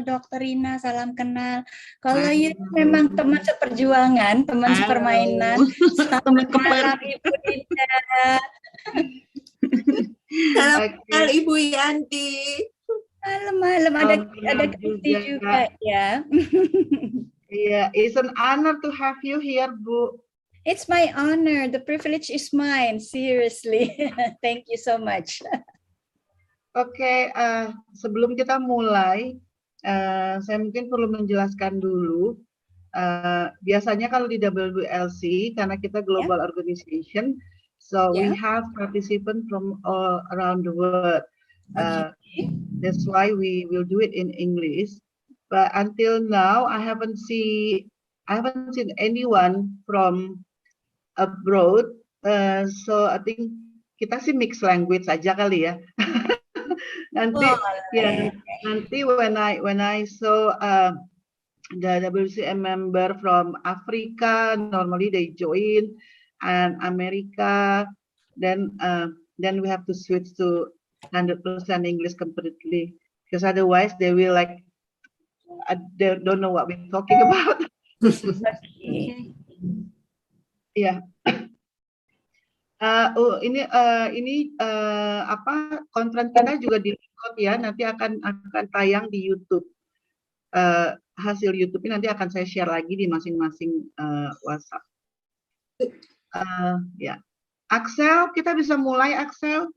Dr. Rina, salam kenal. Kalau memang teman seperjuangan, teman sepermainan, selamat malam Ibu Rina. Salam kenal Ibu Yanti. Malam ada Kristi juga ya. Yeah, it's an honor to have you here, Bu. It's my honor. The privilege is mine. Seriously, thank you so much. Oke, sebelum kita mulai, saya mungkin perlu menjelaskan dulu. Biasanya kalau di WWLC, karena kita global organization, so we have participants from all around the world. That's why we will do it in English. But until now, I haven't seen anyone from abroad. So I think kita sih mix language aja kali ya. Nanti when I saw the WCM member from Africa, normally they join, and America, then we have to switch to 100% English completely, because otherwise they will like they don't know what we're talking about. Yeah. Ini konferensi kita juga di-record ya, nanti akan tayang di YouTube. Hasil YouTube ini nanti akan saya share lagi di masing-masing WhatsApp. Ya, Axel, kita bisa mulai, Axel.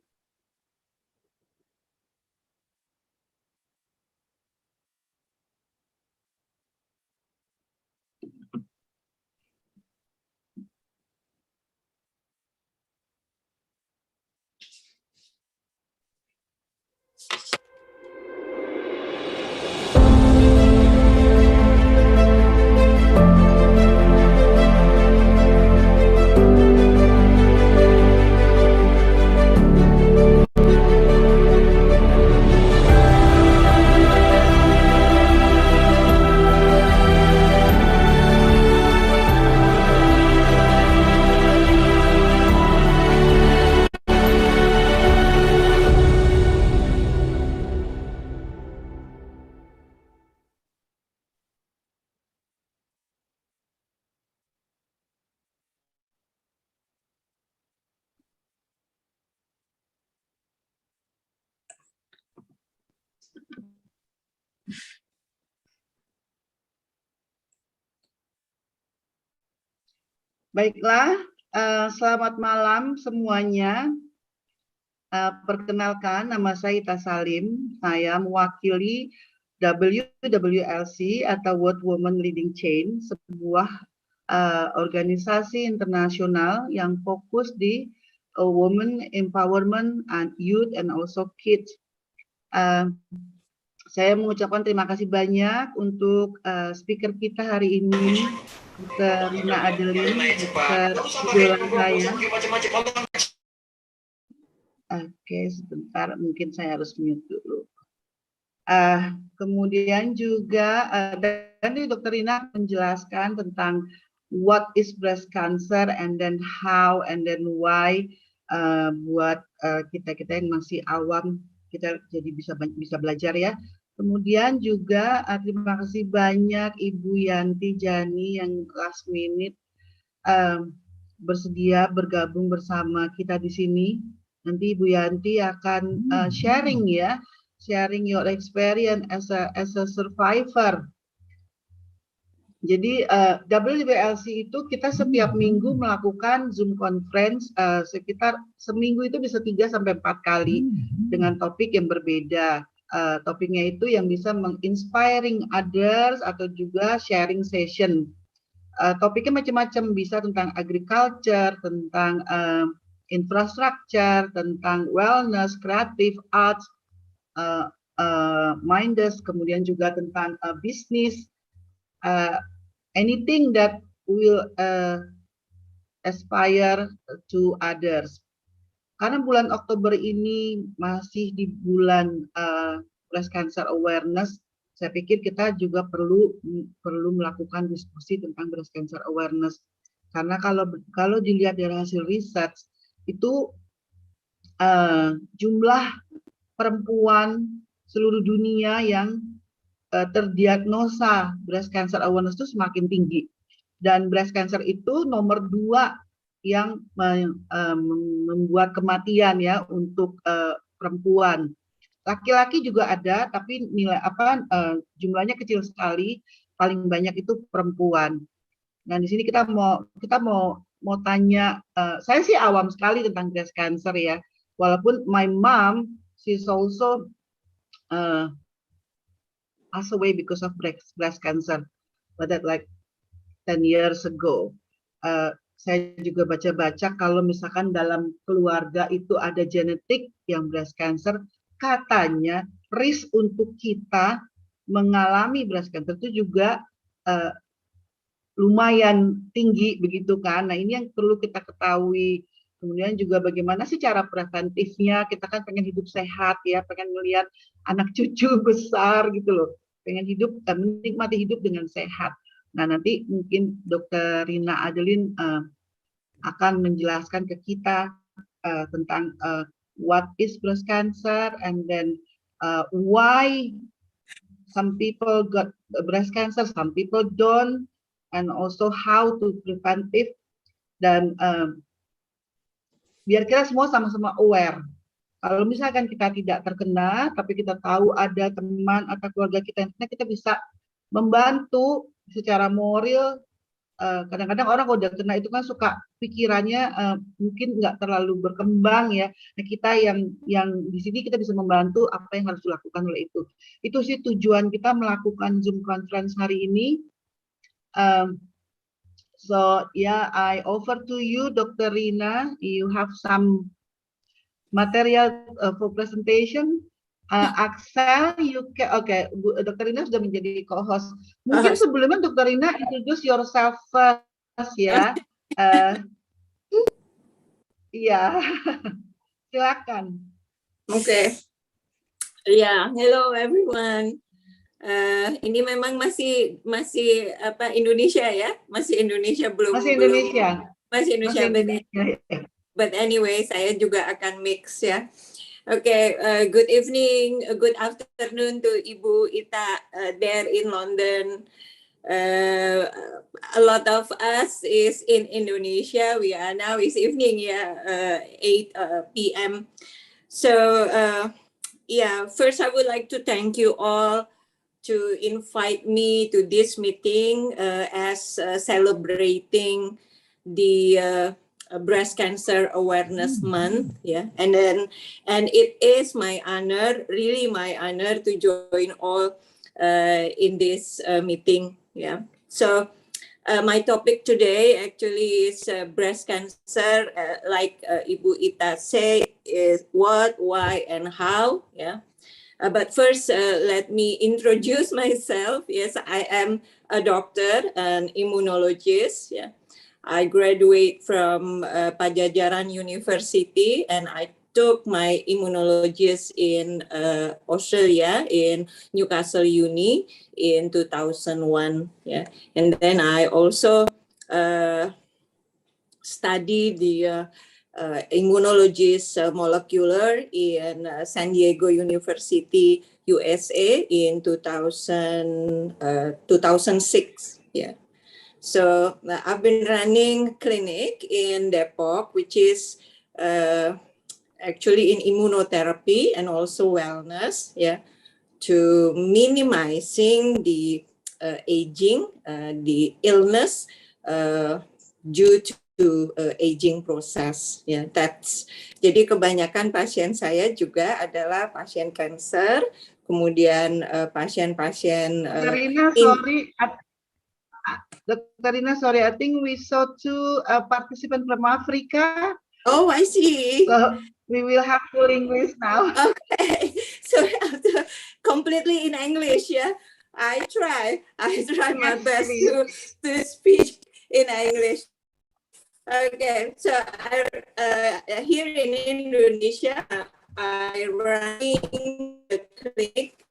Baiklah, selamat malam semuanya. Perkenalkan, nama saya Ita Salim. Saya mewakili WWLC atau World Women Leading Chain, sebuah organisasi internasional yang fokus di women empowerment and youth and also kids. Saya mengucapkan terima kasih banyak untuk speaker kita hari ini, Dr. Rina Adeline, Dr. Idola saya. Oke, sebentar, mungkin saya harus mute dulu. Kemudian juga tadi Dr. Rina menjelaskan tentang what is breast cancer and then how and then why, buat kita-kita yang masih awam, kita jadi bisa belajar ya. Kemudian juga terima kasih banyak Ibu Yanti Jani yang last minute bersedia bergabung bersama kita di sini. Nanti Ibu Yanti akan sharing your experience as a survivor. Jadi WWLC itu kita setiap minggu melakukan Zoom conference sekitar seminggu itu bisa 3 sampai 4 kali dengan topik yang berbeda. Topiknya itu yang bisa menginspiring others atau juga sharing session. Topiknya macam-macam, bisa tentang agriculture, tentang infrastructure, tentang wellness, creative arts, minders, kemudian juga tentang bisnis, anything that will aspire to others. Karena bulan Oktober ini masih di bulan breast cancer awareness, saya pikir kita juga perlu melakukan diskusi tentang breast cancer awareness. Karena kalau dilihat dari hasil riset itu jumlah perempuan seluruh dunia yang terdiagnosa breast cancer awareness itu semakin tinggi. Dan breast cancer itu nomor 2 yang membuat kematian ya untuk perempuan. Laki-laki juga ada, tapi nilai jumlahnya kecil sekali. Paling banyak itu perempuan. Nah, di sini kita mau tanya, saya sih awam sekali tentang breast cancer ya. Walaupun my mom, she's also passed away because of breast cancer, but that like 10 years ago. Saya juga baca-baca kalau misalkan dalam keluarga itu ada genetik yang breast cancer, katanya risk untuk kita mengalami breast cancer itu juga lumayan tinggi begitu kan. Nah, ini yang perlu kita ketahui. Kemudian juga bagaimana sih cara preventifnya, kita kan pengen hidup sehat ya, pengen melihat anak cucu besar gitu loh, pengen hidup, menikmati hidup dengan sehat. Nah, nanti mungkin Dr. Rina Adeline akan menjelaskan ke kita tentang what is breast cancer, and then why some people got breast cancer, some people don't, and also how to prevent it. Dan biar kita semua sama-sama aware. Kalau misalkan kita tidak terkena, tapi kita tahu ada teman atau keluarga kita yang kena, kita bisa membantu secara moral. Kadang-kadang orang kalau udah kena itu kan suka pikirannya mungkin nggak terlalu berkembang ya. Nah, kita yang di sini kita bisa membantu apa yang harus dilakukan oleh itu. Itu sih tujuan kita melakukan Zoom conference hari ini. So yeah, I offer to you, Dr. Rina, you have some material for presentation. Axel, okay, Dr. Rina sudah menjadi co-host. Mungkin sebelumnya Dr. Rina introduce yourself first ya. Iya, silakan. Okay. Yeah, hello everyone. Ini memang masih Indonesia ya, masih Indonesia belum. Masih Indonesia. But anyway, saya juga akan mix ya. Okay, good evening, good afternoon to Ibu Ita there in London. A lot of us is in Indonesia. We are now is evening, 8 p.m. So yeah, first I would like to thank you all to invite me to this meeting as celebrating the Breast Cancer Awareness Month, and it is my honor, really my honor, to join all in this meeting, So my topic today actually is breast cancer, like Ibu Ita say, is what, why, and how, But first, let me introduce myself. Yes, I am a doctor, an immunologist. I graduate from Pajajaran University, and I took my immunologist in Australia, in Newcastle Uni in 2001. And then I also studied the immunologist molecular in San Diego University, USA in 2006. So I've been running clinic in Depok, which is actually in immunotherapy and also wellness, to minimizing the aging, the illness due to aging process. That's jadi kebanyakan pasien saya juga adalah pasien kanker, kemudian pasien-pasien. Dr. Rina, sorry, I think we saw 2 participants from Africa. Oh, I see. So we will have full English now. Okay, so completely in English, I try my best to speak in English. Okay, so here in Indonesia, I run a clinic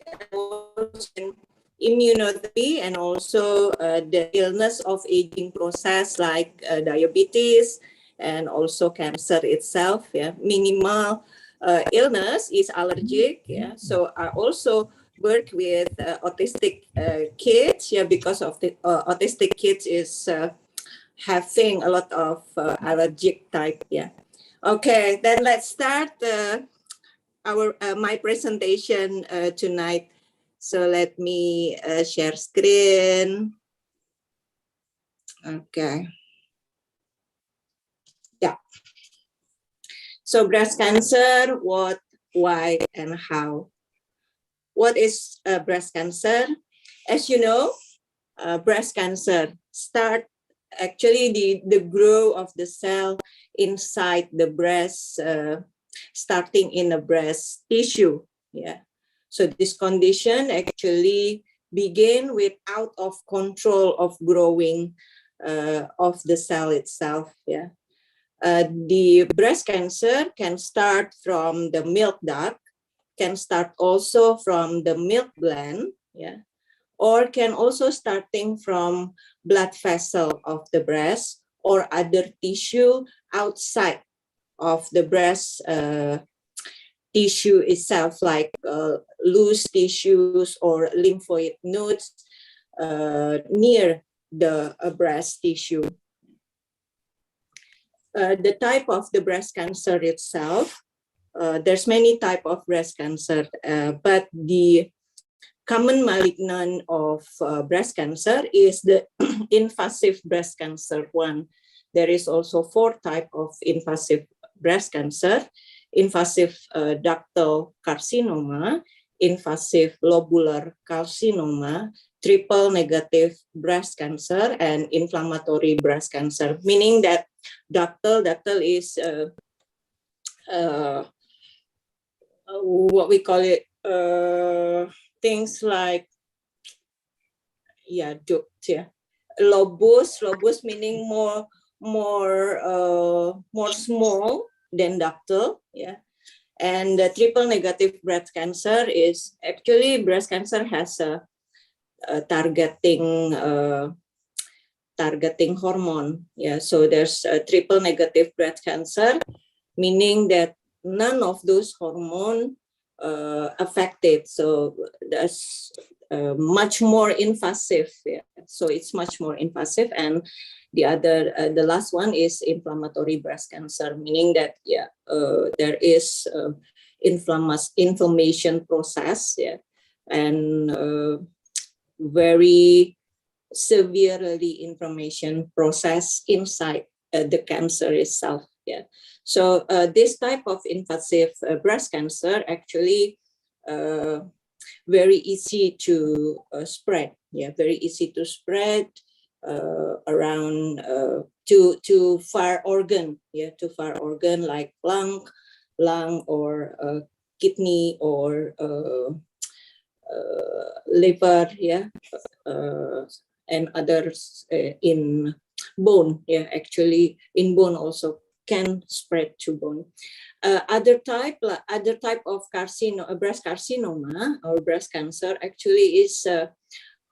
in immunotherapy and also the illness of aging process like diabetes and also cancer itself. Minimal illness is allergic. So I also work with autistic kids, yeah, because of the autistic kids is having a lot of allergic type, yeah. Okay, then let's start my presentation tonight. So let me share screen. Okay. Yeah. So breast cancer, what, why, and how? What is breast cancer? As you know, breast cancer actually the growth of the cell inside the breast, starting in the breast tissue. Yeah. So this condition actually begin with out of control of growing of the cell itself. Yeah. The breast cancer can start from the milk duct, can start also from the milk gland, yeah, or can also starting from blood vessel of the breast or other tissue outside of the breast tissue itself, like loose tissues or lymphoid nodes near the breast tissue. The type of the breast cancer itself, there's many type of breast cancer, but the common malignant of breast cancer is the invasive breast cancer one. There is also 4 type of invasive breast cancer: invasive ductal carcinoma, invasive lobular carcinoma, triple negative breast cancer, and inflammatory breast cancer. Meaning that ductal is what we call it, things like, yeah, duct, yeah. Lobus meaning more small than ductal, yeah. And the triple negative breast cancer is actually breast cancer has a targeting hormone, yeah. So there's a triple negative breast cancer, meaning that none of those hormone affected. So that's much more invasive. Yeah. So it's much more invasive. And the other, the last one is inflammatory breast cancer, meaning that there is inflammation process, yeah, and very severely inflammation process inside the cancer itself. Yeah. So this type of invasive breast cancer actually very easy to spread. Yeah, very easy to spread around to far organ. Yeah, to far organ like lung or kidney or liver. Yeah. And others in bone. Yeah, actually in bone also can spread to bone. Other type of breast carcinoma or breast cancer actually is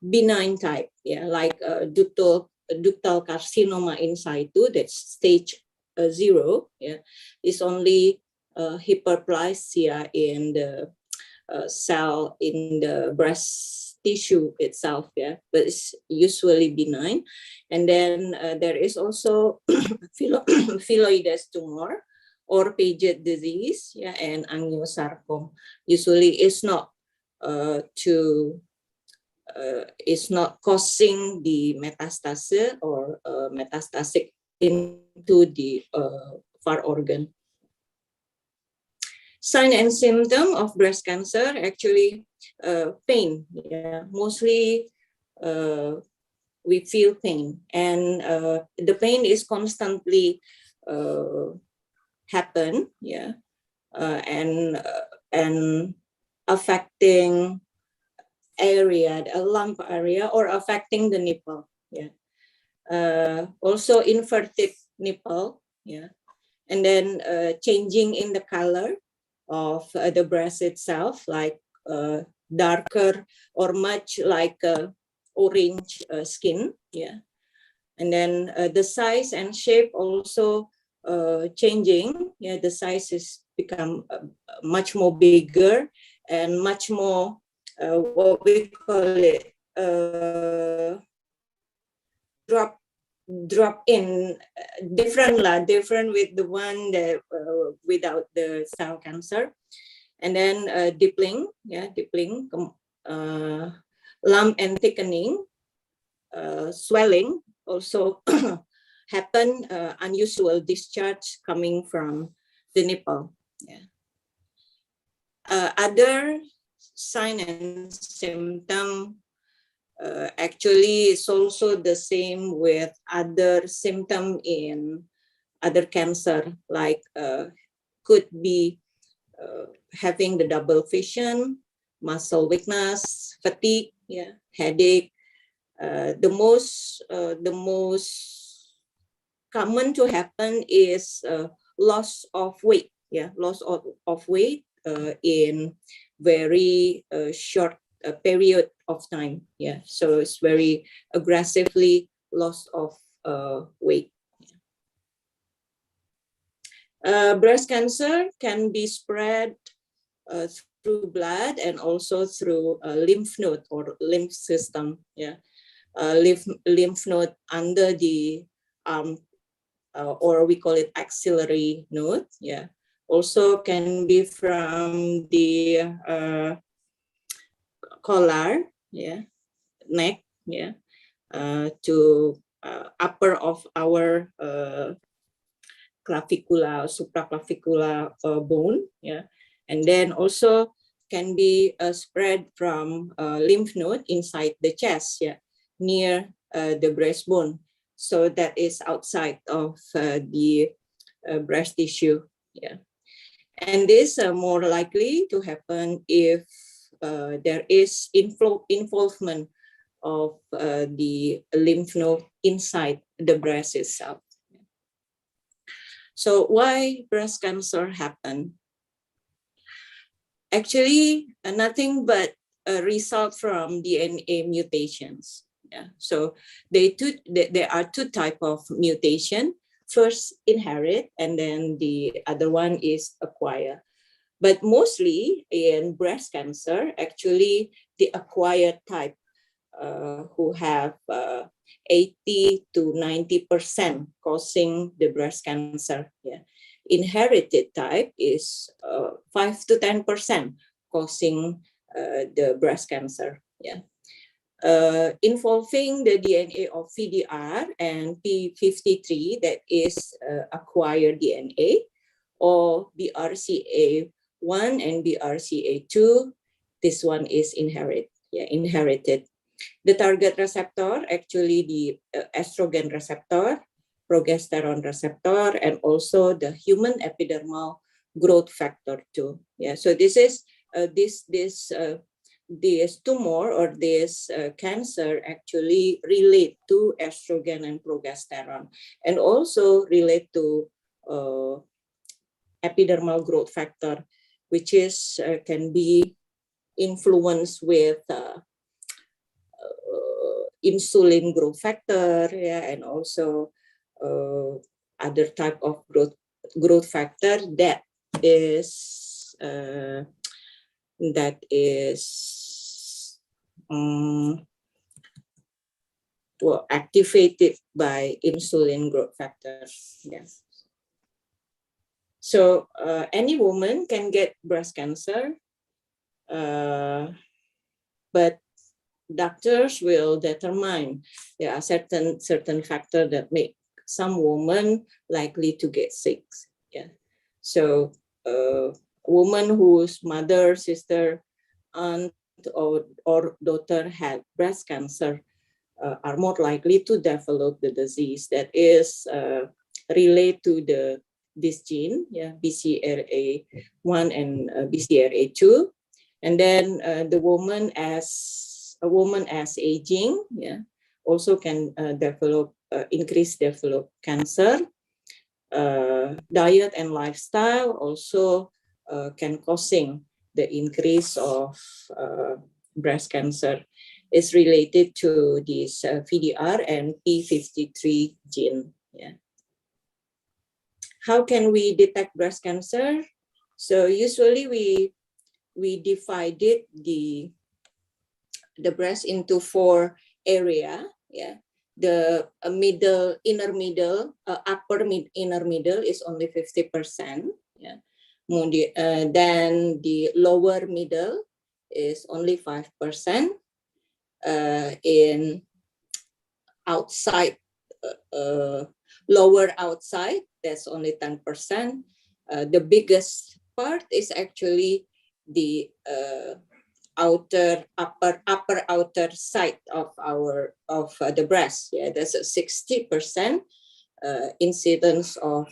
benign type. Yeah, like ductal carcinoma in situ, that's stage 0. Yeah, is only hyperplasia in the cell in the breast tissue itself, yeah, but it's usually benign. And then there is also phylloides tumor or Paget disease, yeah, and angiosarcoma. Usually it's not it's not causing the metastasis or metastatic into the far organ. Sign and symptom of breast cancer actually pain. Yeah, mostly we feel pain, and the pain is constantly happen. Yeah, and affecting area, a lump area, or affecting the nipple. Yeah, also inverted nipple. Yeah, and then changing in the color of the breast itself, like darker or much like orange skin. Yeah, and then the size and shape also changing. Yeah, the size is become much more bigger and much more what we call it, drop in, different with the one that without the cell cancer. And then dippling, lump and thickening, swelling also happen, unusual discharge coming from the nipple. Yeah. Other sign and symptom actually is also the same with other symptom in other cancer, like could be having the double vision, muscle weakness, fatigue, headache. The most common to happen is loss of weight, loss of weight in very short period of time, so it's very aggressively loss of weight. Breast cancer can be spread through blood and also through lymph node or lymph system, lymph node under the arm, or we call it axillary node, also can be from the collar, neck, to upper of our clavicula, supraclavicular bone, and then also can be spread from lymph node inside the chest, near the breastbone. So that is outside of the breast tissue, and this more likely to happen if there is involvement of the lymph node inside the breast itself. So why breast cancer happen? Actually, nothing but a result from DNA mutations. So there are two types of mutation. First, inherit, and then the other one is acquire. But mostly in breast cancer, actually the acquired type who have 80 to 90% causing the breast cancer. Inherited type is 5 to 10% causing the breast cancer. Involving the DNA of VDR and P53, that is acquired DNA, or BRCA1 and BRCA2, this one is inherited. The target receptor, actually the estrogen receptor, progesterone receptor, and also the human epidermal growth factor 2. So this is this tumor or this cancer actually relate to estrogen and progesterone, and also relate to epidermal growth factor, which is can be influenced with insulin growth factor, and also other type of growth factor that is activated by insulin growth factor. So any woman can get breast cancer, but doctors will determine there are certain factors that make some women likely to get sick. So woman whose mother, sister, aunt, or daughter had breast cancer are more likely to develop the disease that is related to this gene, BCRA1 and BCRA2, and then the woman as aging, also can develop cancer. Diet and lifestyle also can causing the increase of breast cancer. Is related to this VDR and P53 gene. How can we detect breast cancer? So usually we divided the the breast into 4 area. Yeah, the middle, inner middle, inner middle is only 50%. Yeah, then the lower middle is only 5%. In outside, lower outside, that's only 10%. The biggest part is actually the upper outer side of the breast. Yeah, there's a 60% incidence of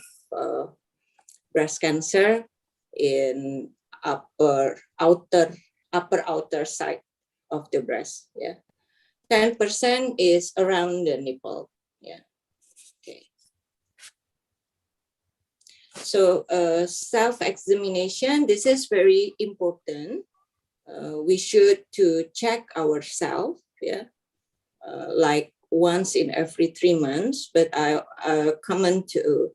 breast cancer in upper outer side of the breast. Yeah, 10% is around the nipple. Yeah. Okay. So self-examination, this is very important. We should to check ourselves, yeah, like once in every 3 months. But I common to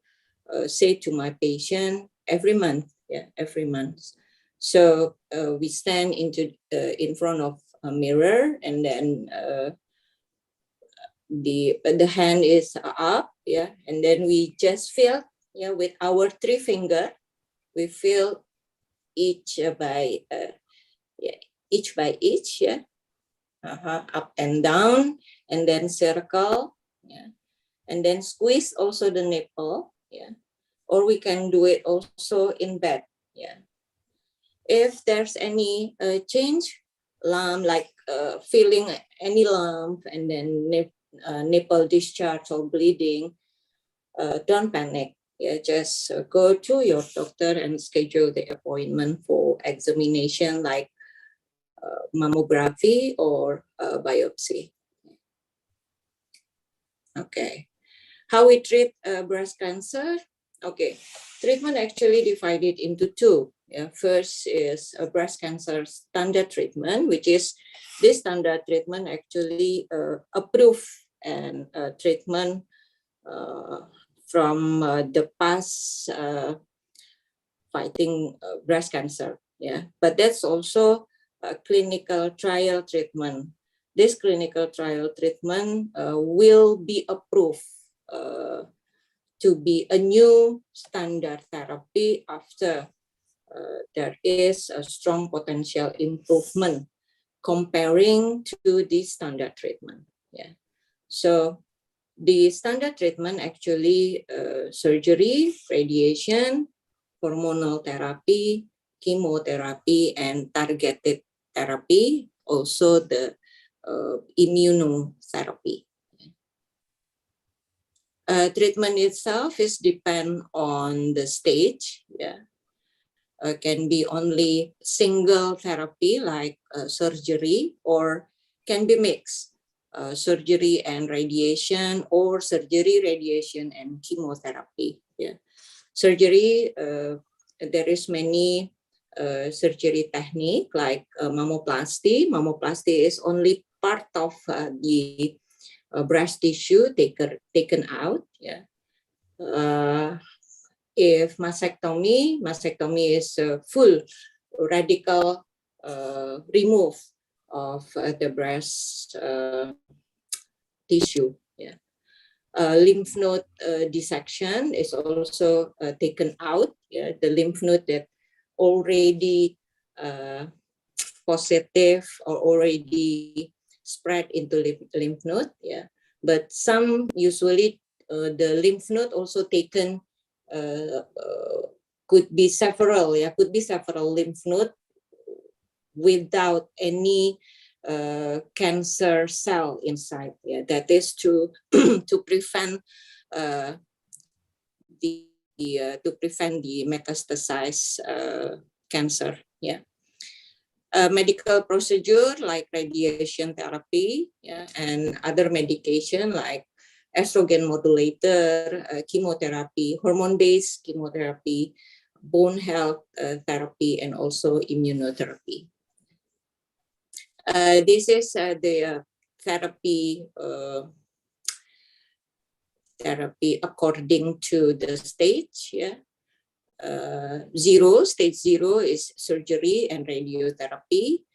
say to my patient every month, yeah, every month. So we stand in front of a mirror, and then the hand is up, yeah, and then we just feel, yeah, with our 3 finger, we feel each by each, yeah, up and down, and then circle, yeah, and then squeeze also the nipple, yeah, or we can do it also in bed, yeah. If there's any change, lump, like feeling any lump, and then nipple discharge or bleeding, don't panic. Yeah, just go to your doctor and schedule the appointment for examination, like mammography or biopsy. Okay, how we treat breast cancer? Okay, treatment actually divided into 2. Yeah, first is a breast cancer standard treatment, which is this standard treatment actually approved and treatment from the past fighting breast cancer. Yeah, but that's also a clinical trial treatment. This clinical trial treatment will be approved to be a new standard therapy after there is a strong potential improvement comparing to the standard treatment. Yeah, so the standard treatment actually surgery, radiation, hormonal therapy, chemotherapy, and targeted therapy, also the immunotherapy. Treatment itself is depend on the stage. Yeah, can be only single therapy like surgery, or can be mixed, surgery and radiation, or surgery, radiation, and chemotherapy. Yeah, surgery, there is many surgery technique like mammoplasty. Mammoplasty is only part of the breast tissue taken out. Yeah. If mastectomy is full radical remove of the breast tissue. Yeah. Lymph node dissection is also taken out. Yeah, the lymph node that already positive or already spread into lymph node. Yeah, but some usually the lymph node also taken could be several. Yeah, could be several lymph node without any cancer cell inside. Yeah, that is to to prevent the metastasized cancer. Yeah. Medical procedure like radiation therapy, yeah, and other medication like estrogen modulator, chemotherapy, hormone-based chemotherapy, bone health therapy, and also immunotherapy. This is the therapy according to the stage. Yeah. Stage 0 is surgery and radiotherapy.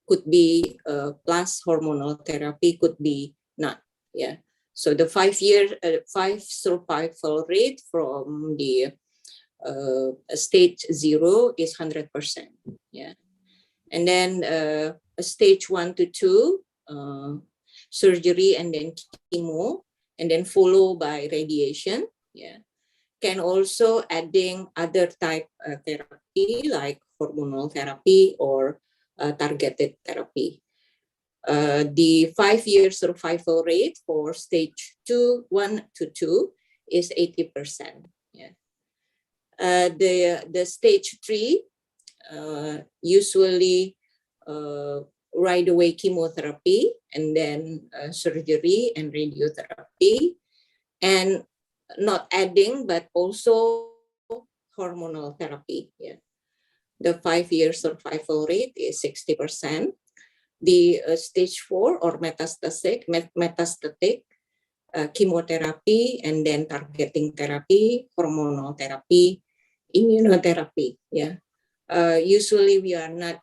could be plus hormonal therapy, could be not. Yeah. So the 5 survival rate from the stage 0 is 100%. Yeah. And then stage 1 to 2, surgery and then chemo, and then followed by radiation. Yeah. Can also adding other type therapy like hormonal therapy or targeted therapy. The 5-year survival rate for stage 1 to 2 is 80%. Yeah. The stage 3 usually right away chemotherapy and then surgery and radiotherapy, and not adding but also hormonal therapy. Yeah. The 5-year survival rate is 60%. The stage 4 or metastatic chemotherapy and then targeting therapy, hormonal therapy, immunotherapy. Yeah. Usually we are not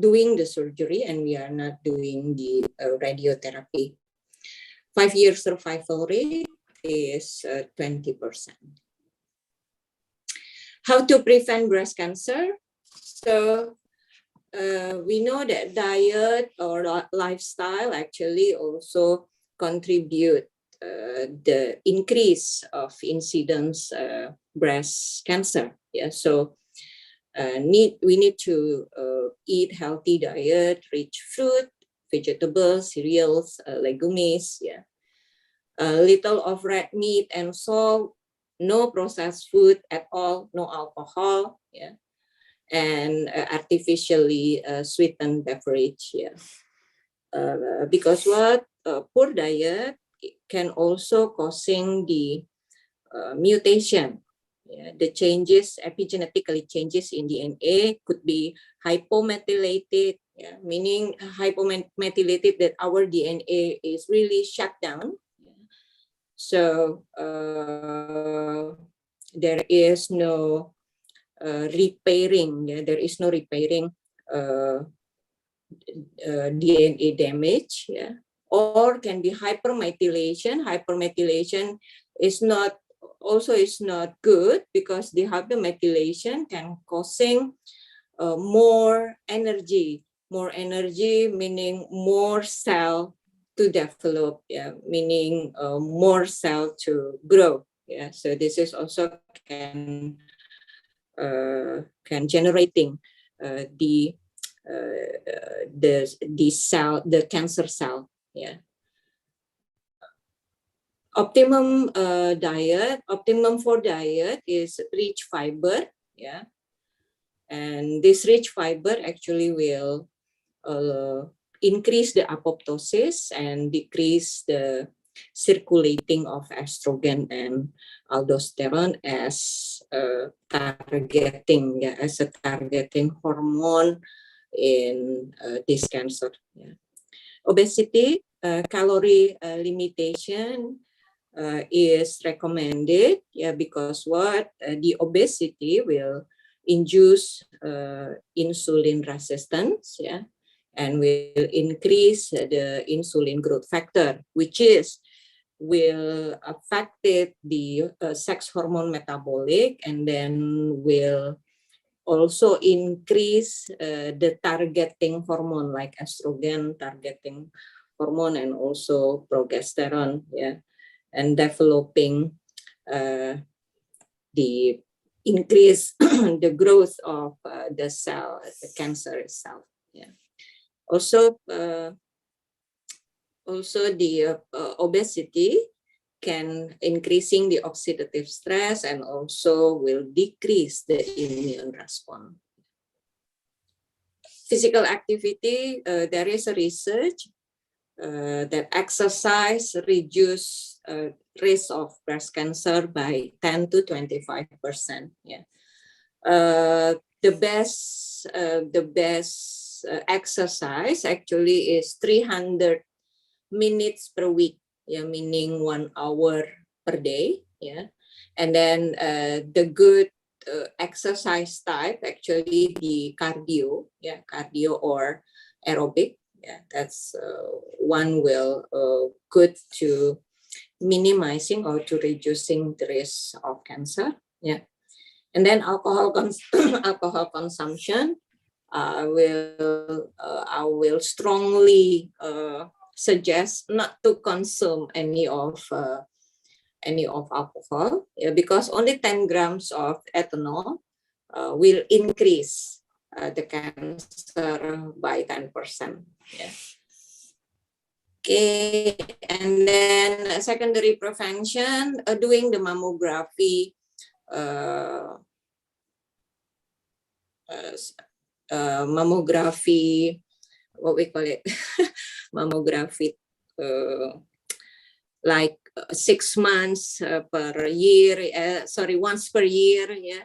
doing the surgery and we are not doing the radiotherapy. 5-year survival rate is 20%. How to prevent breast cancer? So we know that diet or lifestyle actually also contribute the increase of incidence breast cancer. Yeah, so we need to eat healthy diet, rich fruit, vegetables, cereals, legumes. Yeah, little of red meat and salt, no processed food at all, no alcohol. Yeah, and artificially sweetened beverage. Yeah, because poor diet can also causing the mutation. Yeah, the changes, epigenetically changes in DNA could be hypomethylated, yeah, meaning hypomethylated that our DNA is really shut down. Yeah. So there is no repairing. Yeah, there is no repairing DNA damage. Yeah, or can be hypermethylation. Hypermethylation is not good because the hypermethylation can causing more energy meaning more cell to develop, yeah, meaning more cell to grow. Yeah, so this is also can generating the cancer cell. Yeah. Optimum for diet is rich fiber. Yeah, and this rich fiber actually will increase the apoptosis and decrease the circulating of estrogen and aldosterone as targeting hormone in this cancer. Yeah. Obesity, calorie limitation is recommended, yeah, because the obesity will induce insulin resistance, yeah, and will increase the insulin growth factor, which will affect the sex hormone metabolic, and then will also increase the targeting hormone like estrogen targeting hormone and also progesterone. Yeah. And developing the increase the growth of the cell, the cancer itself. Yeah. Also the obesity can increasing the oxidative stress and also will decrease the immune response. Physical activity, there is a research that exercise reduce risk of breast cancer by 10 to 25%. Yeah. The best exercise actually is 300 minutes per week. Yeah, meaning 1 hour per day. Yeah, and then the good exercise type actually the cardio. Yeah, cardio or aerobic. Yeah, that's one will good to minimizing or to reducing the risk of cancer. Yeah, and then alcohol alcohol consumption. I will strongly suggest not to consume any of alcohol, yeah, because only 10 grams of ethanol will increase the cancer by 10%. Yeah. Okay, and then secondary prevention, doing the mammography, mammography, what we call it, mammography, like 6 months per year, once per year, yeah,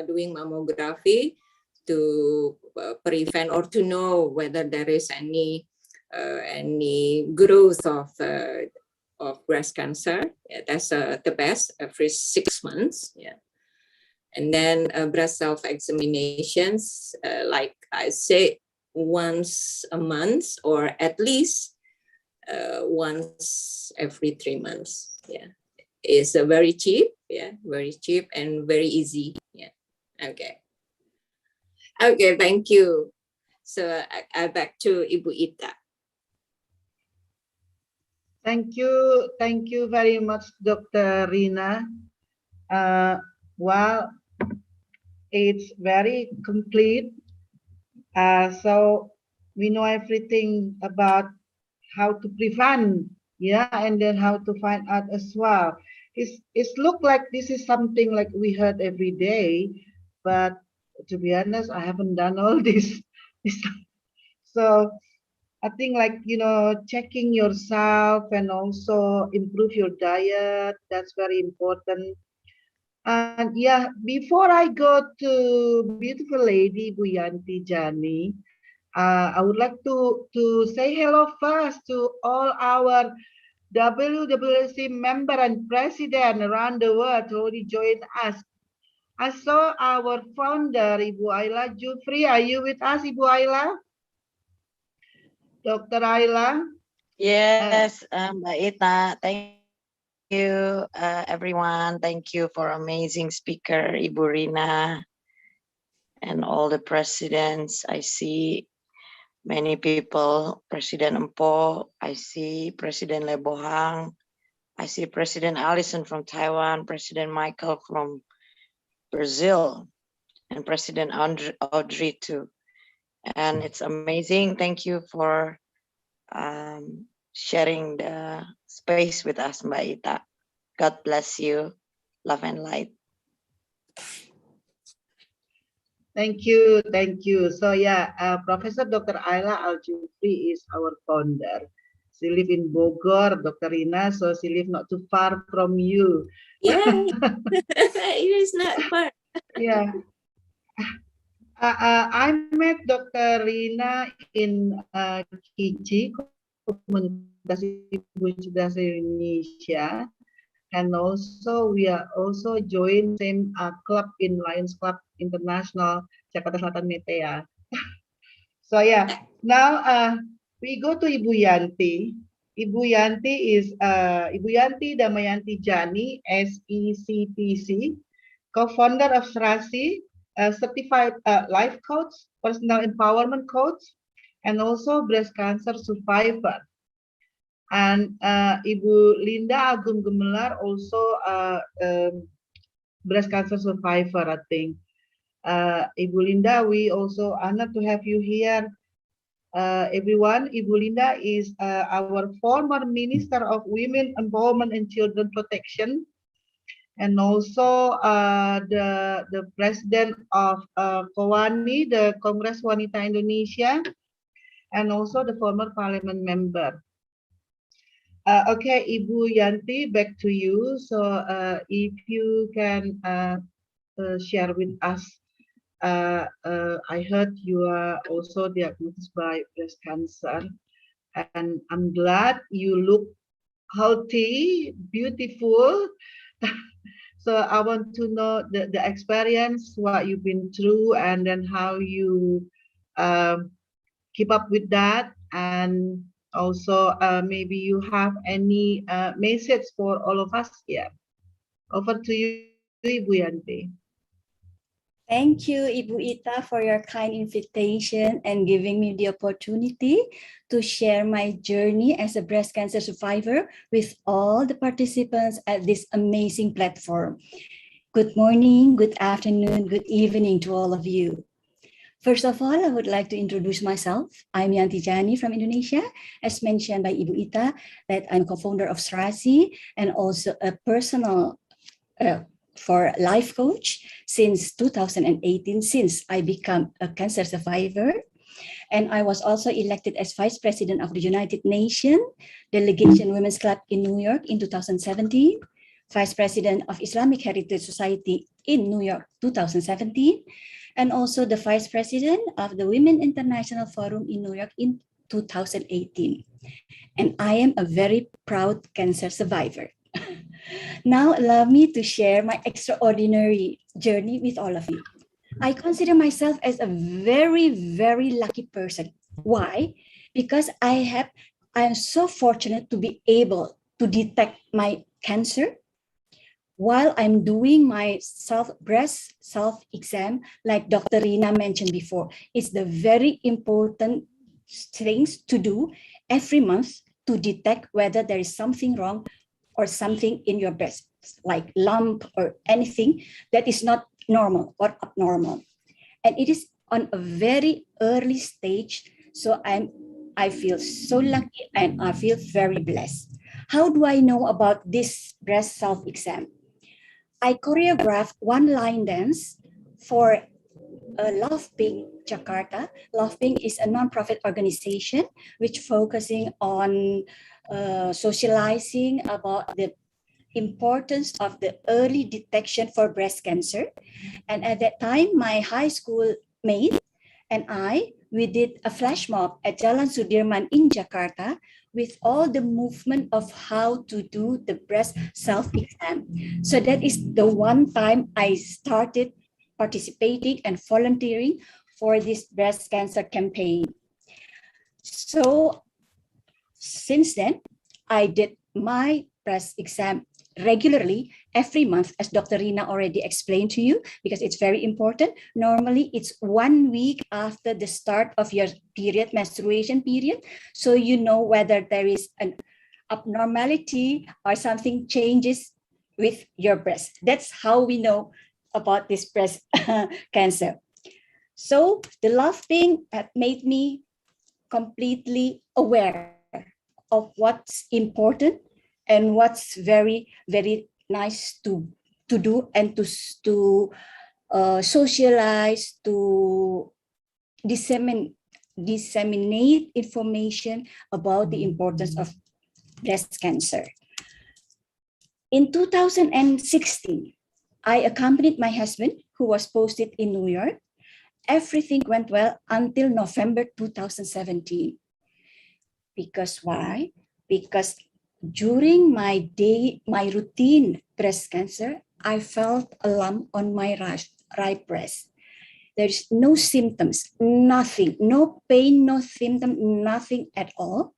doing mammography to prevent or to know whether there is any growth of breast cancer. Yeah, that's the best every 6 months. Yeah. And then breast self-examinations, like I say, once a month or at least once every 3 months. Yeah, it's very cheap. Yeah, very cheap and very easy. Yeah. Okay. Okay. Thank you. So back to Ibu Ita. Thank you very much, Dr. Rina. Well, it's very complete. So we know everything about how to prevent, yeah, and then how to find out as well. It's look like this is something like we heard every day, but to be honest, I haven't done all this. So I think like, checking yourself and also improve your diet, that's very important. And yeah, before I go to beautiful lady Bu Yanti Jani, I would like to say hello first to all our WWLC member and president around the world who already joined us. I saw our founder, Ibu Aylaaljufrie. Are you with us, Ibu Ayla? Dr. Ayla? Yes, Mbak Ita, thank you, everyone. Thank you for amazing speaker, Ibu Rina, and all the presidents. I see many people, President Empo, I see President Lebohang, I see President Allison from Taiwan, President Michael from Brazil, and President Audrey too. And it's amazing. Thank you for sharing the space with us, Mbak Ita. God bless you. Love and light. Thank you. So yeah, Professor Dr. Aylaaljufrie is our founder. She lives in Bogor, Dr. Rina, so she lives not too far from you. Yeah, it is not far. Yeah. I met Dr. Rina in KICI, Komunitas Ibu Cerdas Indonesia, and also we are also joined same club in Lions Club International Jakarta Selatan Metea. So yeah, now we go to Ibu Yanti. Ibu Yanti is Ibu Yanti Damayanti Jani, SECPC, co-founder of Serasi, certified life coach, personal empowerment coach, and also breast cancer survivor. And Ibu Linda Agung Gemelar, also breast cancer survivor, I think. Ibu Linda, we also honored to have you here. Everyone, Ibu Linda is our former Minister of Women Empowerment and Children Protection, and also the President of KOWANI, the Kongres Wanita Indonesia, and also the former Parliament member. Okay, Ibu Yanti, back to you. So if you can share with us, I heard you are also diagnosed by breast cancer, and I'm glad you look healthy, beautiful. So I want to know the experience, what you've been through, and then how you keep up with that, and also maybe you have any message for all of us here. Over to you, Ibu Yanti. Thank you, Ibu Ita, for your kind invitation and giving me the opportunity to share my journey as a breast cancer survivor with all the participants at this amazing platform. Good morning, good afternoon, good evening to all of you. First of all, I would like to introduce myself. I'm Yanti Jani from Indonesia, as mentioned by Ibu Ita, that I'm co-founder of Strasi and also a personal for life coach since 2018, since I become a cancer survivor. And I was also elected as Vice President of the United Nations Delegation Women's Club in New York in 2017, Vice President of Islamic Heritage Society in New York 2017, and also the Vice President of the Women International Forum in New York in 2018. And I am a very proud cancer survivor. Now, allow me to share my extraordinary journey with all of you. I consider myself as a very, very lucky person. Why? Because I am so fortunate to be able to detect my cancer while I'm doing my breast self-exam, like Dr. Rina mentioned before. It's the very important things to do every month to detect whether there is something wrong or something in your breast, like lump or anything that is not normal or abnormal. And it is on a very early stage, so I feel so lucky and I feel very blessed. How do I know about this breast self-exam? I choreographed one line dance for Love Pink Jakarta. Love Pink is a non-profit organization which focusing on socializing about the importance of the early detection for breast cancer. And at that time, my high school mate and we did a flash mob at Jalan Sudirman in Jakarta with all the movement of how to do the breast self-exam. So that is the one time I started participating and volunteering for this breast cancer campaign. So since then, I did my breast exam regularly every month, as Dr. Rina already explained to you, because it's very important. Normally, it's 1 week after the start of your period, menstruation period. So you know whether there is an abnormality or something changes with your breast. That's how we know about this breast cancer. So the Love Pink had made me completely aware of what's important and what's very, very nice to do and to socialize, to disseminate information about the importance of breast cancer. In 2016, I accompanied my husband, who was posted in New York. Everything went well until November 2017. Because why? Because during my routine breast cancer, I felt a lump on my right breast. There's no symptoms, nothing, no pain, no symptom, nothing at all.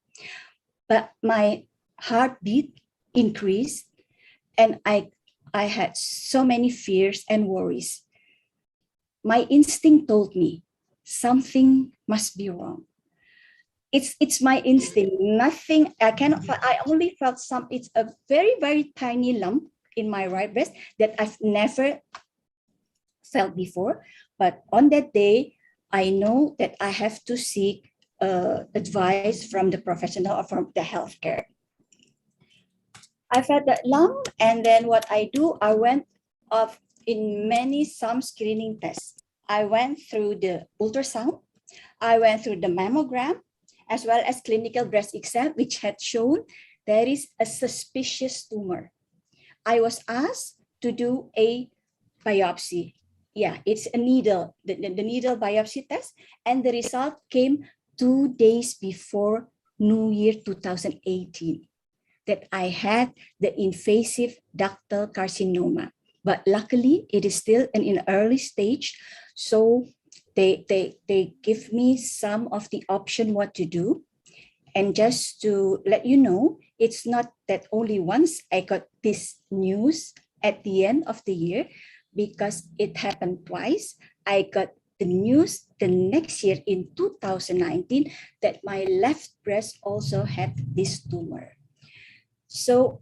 But my heartbeat increased and I had so many fears and worries. My instinct told me something must be wrong. It's my instinct. Nothing, I only felt it's a very, very tiny lump in my right breast that I've never felt before. But on that day, I know that I have to seek advice from the professional or from the healthcare. I felt that lump, and then what I do, I went off in some screening tests. I went through the ultrasound, I went through the mammogram, as well as clinical breast exam, which had shown there is a suspicious tumor. I was asked to do a biopsy. Yeah, it's a needle, the needle biopsy test, and the result came 2 days before New Year 2018, that I had the invasive ductal carcinoma. But luckily, it is still in an early stage, so they give me some of the option what to do. And just to let you know, it's not that only once I got this news at the end of the year, because it happened twice. I got the news the next year in 2019 that my left breast also had this tumor. So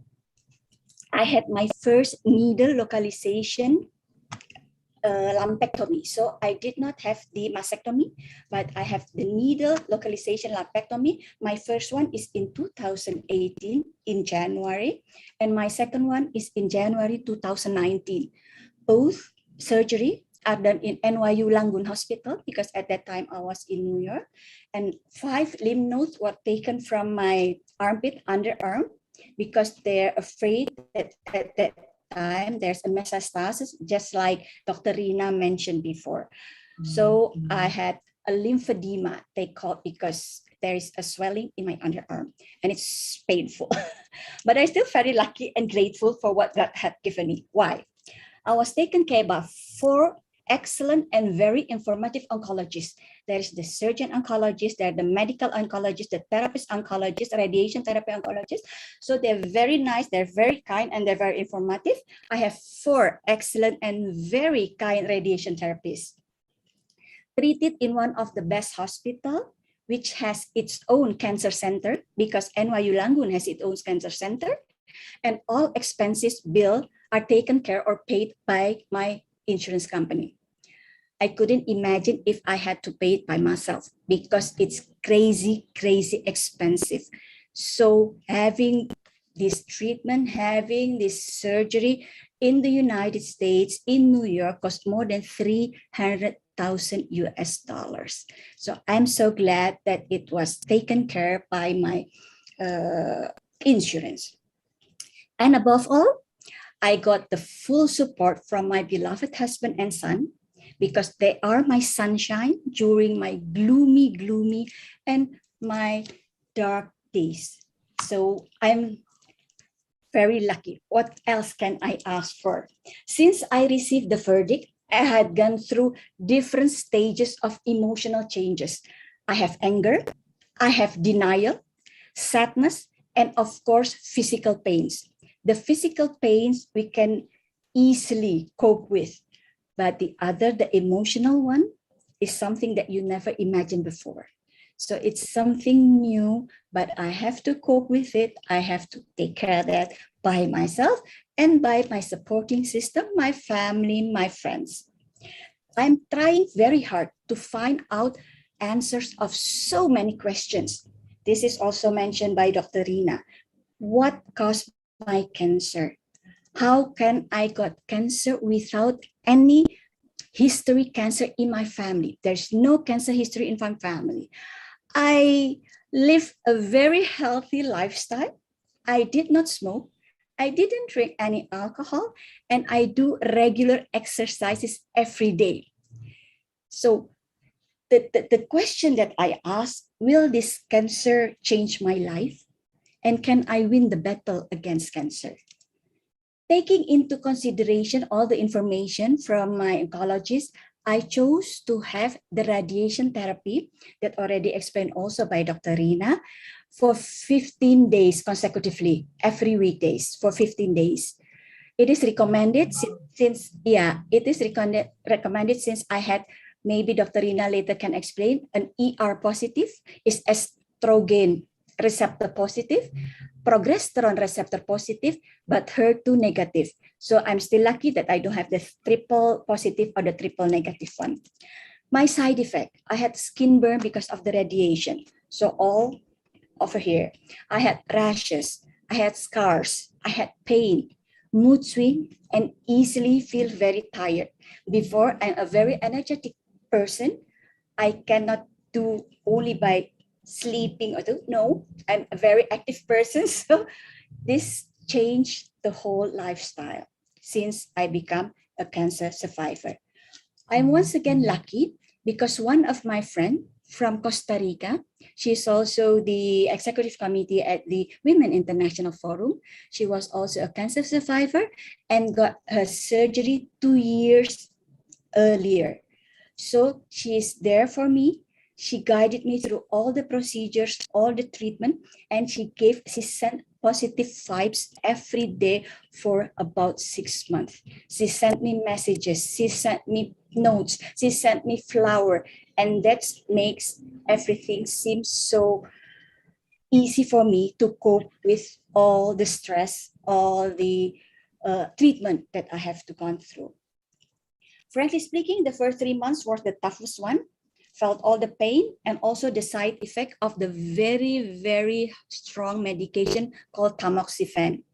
I had my first needle localization lumpectomy. So I did not have the mastectomy, but I have the needle localization lumpectomy. My first one is in 2018 in January, and my second one is in January 2019. Both surgery are done in NYU Langone Hospital, because at that time I was in New York, and 5 lymph nodes were taken from my armpit, underarm, because they're afraid that at that time there's a metastasis, just like Dr. Rina mentioned before. So I had a lymphedema, they call, because there is a swelling in my underarm and it's painful. But I'm still very lucky and grateful for what God had given me. Why? I was taken care by 4 excellent and very informative oncologists. There is the surgeon oncologist, there are the medical oncologist, the therapist oncologist, radiation therapy oncologist. So they're very nice, they're very kind, and they're very informative. I have 4 excellent and very kind radiation therapists. Treated in one of the best hospital, which has its own cancer center, because NYU Langone has its own cancer center, and all expenses billed are taken care or paid by my insurance company. I couldn't imagine if I had to pay it by myself, because it's crazy, crazy expensive. So having this treatment, having this surgery in the United States, in New York, cost more than $300,000 US. So I'm so glad that it was taken care by my insurance. And above all, I got the full support from my beloved husband and son, because they are my sunshine during my gloomy and my dark days. So I'm very lucky. What else can I ask for? Since I received the verdict, I had gone through different stages of emotional changes. I have anger, I have denial, sadness, and of course, physical pains. The physical pains we can easily cope with, but the emotional one is something that you never imagined before. So it's something new, but I have to cope with it. I have to take care of that by myself and by my supporting system, my family, my friends. I'm trying very hard to find out answers of so many questions. This is also mentioned by Dr. Rina. What caused my cancer? How can I got cancer without any history cancer in my family? There's no cancer history in my family. I live a very healthy lifestyle. I did not smoke. I didn't drink any alcohol, and I do regular exercises every day. So the question that I ask, will this cancer change my life? And can I win the battle against cancer? Taking into consideration all the information from my oncologist, I chose to have the radiation therapy that already explained also by Dr. Rina for 15 days consecutively, every weekdays for 15 days. It is recommended since I had, maybe Dr. Rina later can explain, an ER positive is estrogen receptor positive, progesterone receptor positive, but HER2 negative. So I'm still lucky that I don't have the triple positive or the triple negative one. My side effect, I had skin burn because of the radiation. So all over here, I had rashes, I had scars, I had pain, mood swing, and easily feel very tired. Before, I'm a very energetic person. I cannot do only by sleeping or no, I'm a very active person. So this changed the whole lifestyle since I become a cancer survivor. I'm once again lucky because one of my friends from Costa Rica, she's also the executive committee at the Women International Forum. She was also a cancer survivor and got her surgery 2 years earlier. So she is there for me. She guided me through all the procedures, all the treatment, and she sent positive vibes every day for about 6 months. She sent me messages, she sent me notes, she sent me flower, and that makes everything seem so easy for me to cope with all the stress, all the treatment that I have to go through. Frankly speaking, the first 3 months was the toughest one. Felt all the pain and also the side effect of the very, very strong medication called tamoxifen.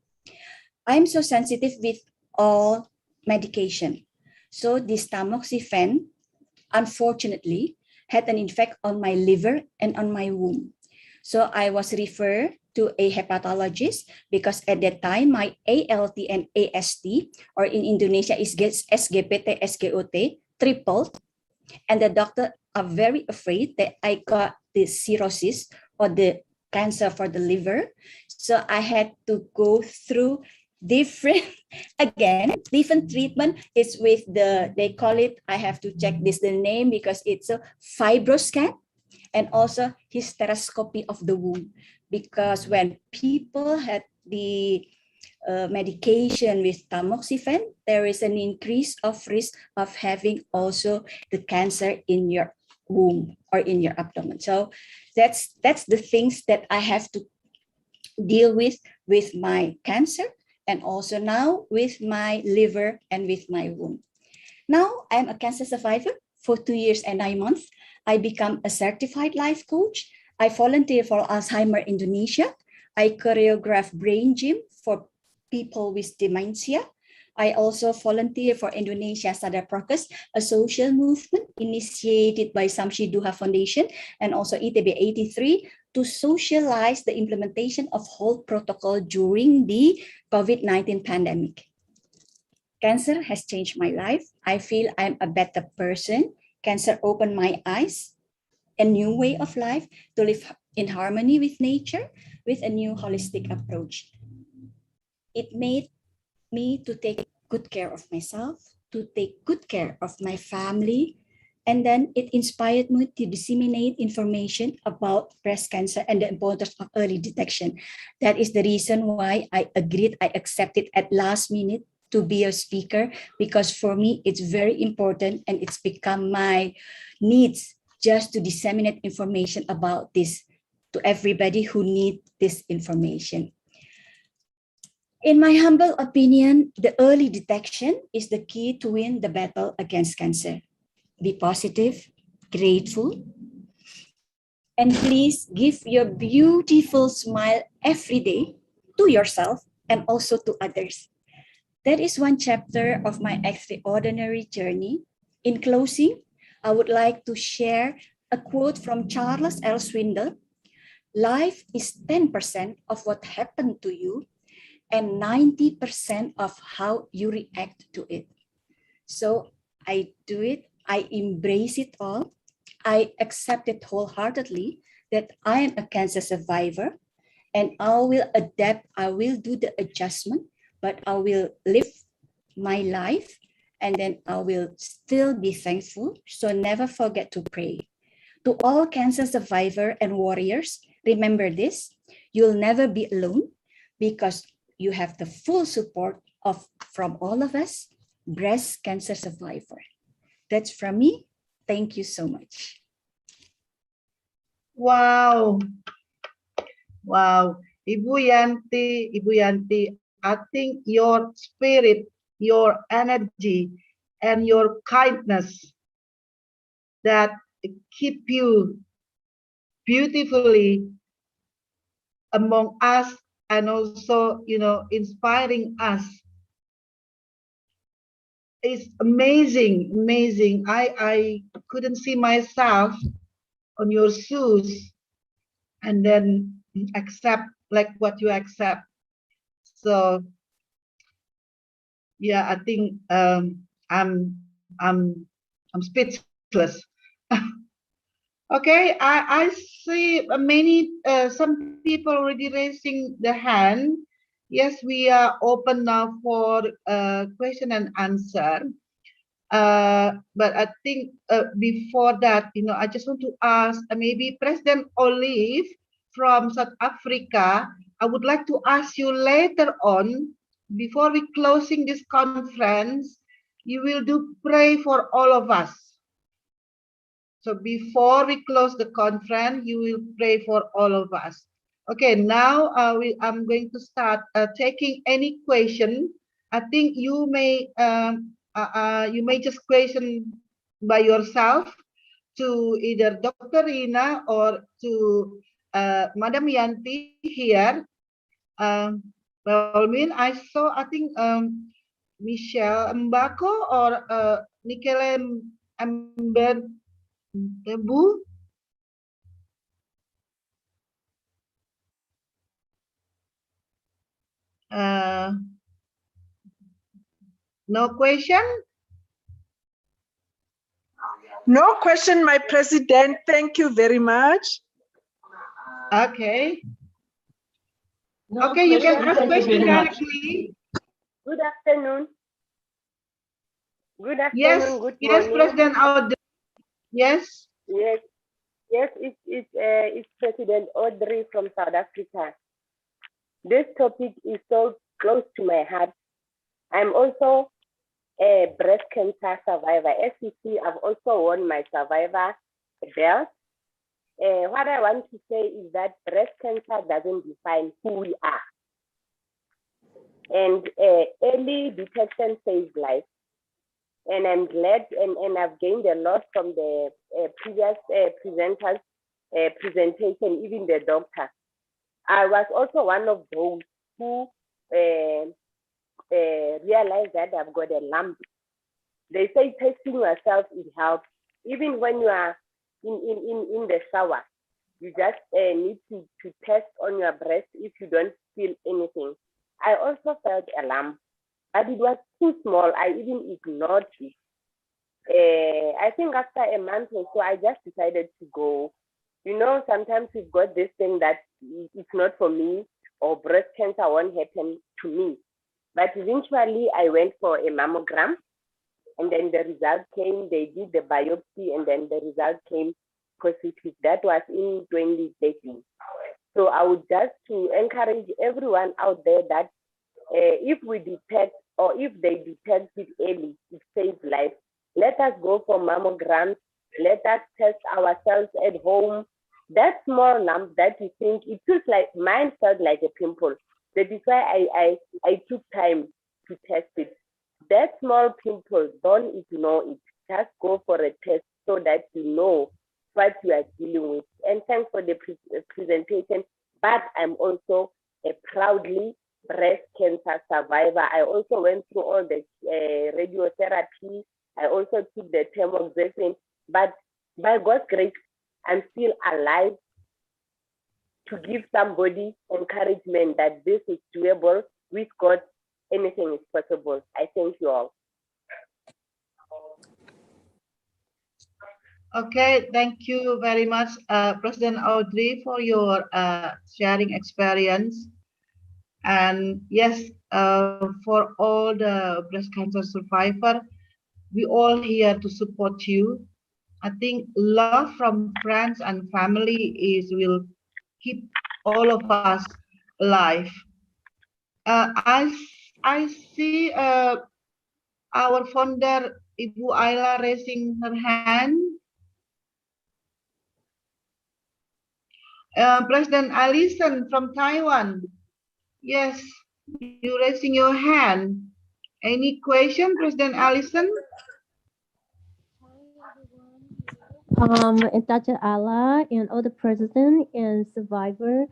I'm so sensitive with all medication. So this tamoxifen, unfortunately, had an effect on my liver and on my womb. So I was referred to a hepatologist because at that time my ALT and AST, or in Indonesia is SGPT, SGOT, tripled. And the doctor are very afraid that I got the cirrhosis or the cancer for the liver. So I had to go through different treatment. It's with they call it, I have to check the name because it's a fibroscan and also hysteroscopy of the womb. Because when people had the medication with tamoxifen, there is an increase of risk of having also the cancer in your womb or in your abdomen. So that's the things that I have to deal with my cancer and also now with my liver and with my womb. Now I'm a cancer survivor for 2 years and 9 months. I become a certified life coach. I volunteer for Alzheimer Indonesia. I choreograph brain gym for people with dementia. I also volunteer for Indonesia Sadar Prokes, a social movement initiated by Samshi Duha Foundation and also ITB 83 to socialize the implementation of health protocol during the COVID-19 pandemic. Cancer has changed my life. I feel I'm a better person. Cancer opened my eyes, a new way of life to live in harmony with nature, with a new holistic approach. It made me to take good care of myself, to take good care of my family, and then it inspired me to disseminate information about breast cancer and the importance of early detection. That is the reason why I agreed, I accepted at last minute to be a speaker, because for me, it's very important and it's become my needs just to disseminate information about this to everybody who needs this information. In my humble opinion, the early detection is the key to win the battle against cancer. Be positive, grateful, and please give your beautiful smile every day to yourself and also to others. That is one chapter of my extraordinary journey. In closing, I would like to share a quote from Charles L. Swindoll. Life is 10% of what happened to you and 90% of how you react to it. So I do it, I embrace it all. I accept it wholeheartedly that I am a cancer survivor and I will adapt, I will do the adjustment, but I will live my life and then I will still be thankful. So never forget to pray. To all cancer survivors and warriors, remember this, you'll never be alone because you have the full support from all of us, breast cancer survivor. That's from me. Thank you so much. Wow. Wow. Ibu Yanti, I think your spirit, your energy, and your kindness that keep you beautifully among us and also, inspiring us. It's amazing, amazing. I couldn't see myself on your shoes and then accept like what you accept. So yeah, I think I'm speechless. Okay, I see some people already raising the hand. Yes, we are open now for question and answer. But I think before that, I just want to ask maybe President Olive from South Africa. I would like to ask you later on, before we closing this conference, you will do pray for all of us. So before we close the conference, you will pray for all of us. Okay, now I'm going to start taking any question. I think you may just question by yourself to either Dr. Rina or to Madam Yanti here. Well, I saw, I think Michelle Mbako or Nikele Ember Debu. No question? No question, my president. Thank you very much. Okay. No Okay, you can question. ask Thank you question very much. directly. Good afternoon. Good afternoon. Yes, Good yes, morning. President Audrey. Yes. Yes, yes. It's President Audrey from South Africa. This topic is so close to my heart. I'm also a breast cancer survivor. As you see, I've also won my survivor belt. What I want to say is that breast cancer doesn't define who we are. And early detection saves life. And I'm glad and I've gained a lot from the previous presenters' presentation, even the doctor. I was also one of those who realized that I've got a lump. They say testing yourself, it helps. Even when you are in the shower, you just need to test on your breast if you don't feel anything. I also felt a lump, but it was too small. I even ignored it. I think after a month or so, I just decided to go. You know, sometimes we've got this thing that it's not for me, or breast cancer won't happen to me. But eventually, I went for a mammogram, and then the result came. They did the biopsy, and then the result came positive. That was in 2013. So I would just to encourage everyone out there that if we detect or if they detect it early, it saves life. Let us go for mammograms. Let us test ourselves at home. That small lump that you think, it feels like, mine felt like a pimple. That is why I took time to test it. That small pimple, don't ignore it. Just go for a test so that you know what you are dealing with. And thanks for the presentation. But I'm also a proudly breast cancer survivor. I also went through all the radiotherapy. I also took the tamoxifen. But by God's grace, I'm still alive to give somebody encouragement that this is doable. With God, anything is possible. I thank you all. Okay, thank you very much, President Audrey, for your sharing experience. And yes, for all the breast cancer survivor, we all here to support you. I think love from friends and family will keep all of us alive. I see our founder, Ibu Ayla, raising her hand. President Alison from Taiwan. Yes, you raising your hand. Any question, President Alison? And Dr. Ayla and all the president and survivor.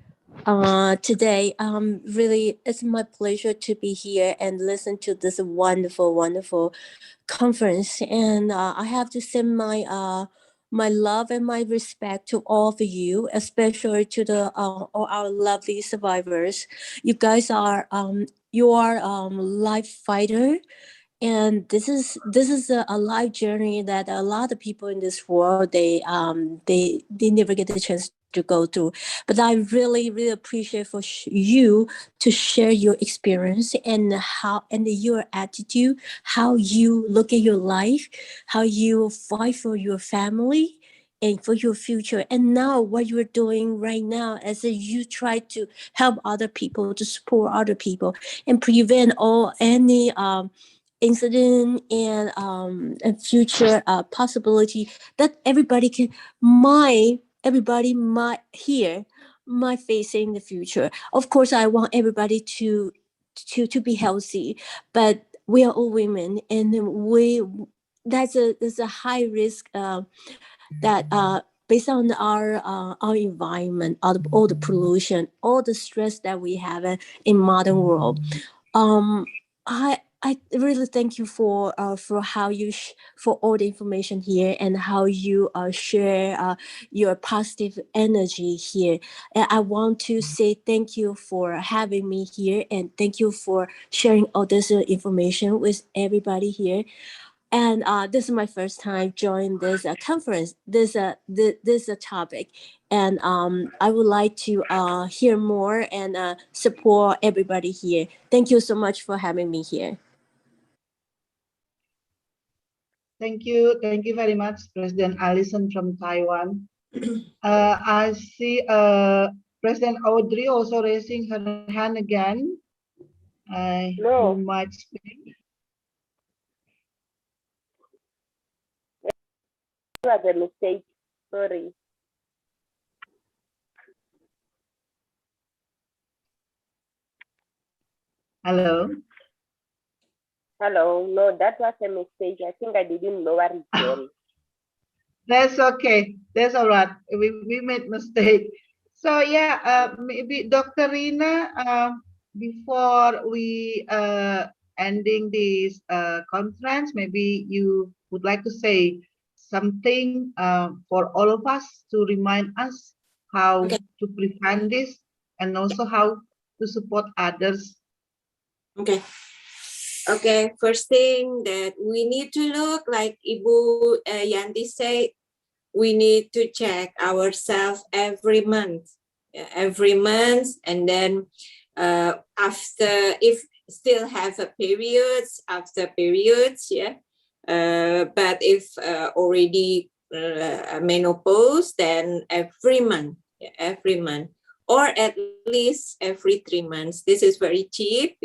Today, really, it's my pleasure to be here and listen to this wonderful, wonderful conference. And I have to send my my love and my respect to all of you, especially to the all our lovely survivors. You guys are you are life fighter. And this is a life journey that a lot of people in this world they never get the chance to to go through. But I really, really appreciate for you to share your experience and your attitude, how you look at your life, how you fight for your family and for your future. And now what you're doing right now as you try to help other people, to support other people and prevent any incident and future possibility that everybody might hear might face in the future. Of course, I want everybody to be healthy, but we are all women, and there's a high risk that based on our environment, all the pollution, all the stress that we have in modern world. I really thank you for how you for all the information here and how you share your positive energy here. And I want to say thank you for having me here, and thank you for sharing all this information with everybody here. And this is my first time joining this conference, this topic. And I would like to hear more and support everybody here. Thank you so much for having me here. Thank you very much, President Alison from Taiwan. I see President Audrey also raising her hand again. No. You might speak. It was a mistake. Sorry. Hello. Hello. No, that was a mistake. I think I didn't lower it well. That's okay. That's all right. We made mistake. So yeah, maybe Dr. Rina, before we ending this conference, maybe you would like to say something for all of us to remind us how to prevent this and also how to support others. Okay, first thing that we need to look, like Ibu Yanti said, we need to check ourselves every month. And then after, if still have a periods, after periods, but if already menopause, then every month, or at least every 3 months. This is very cheap.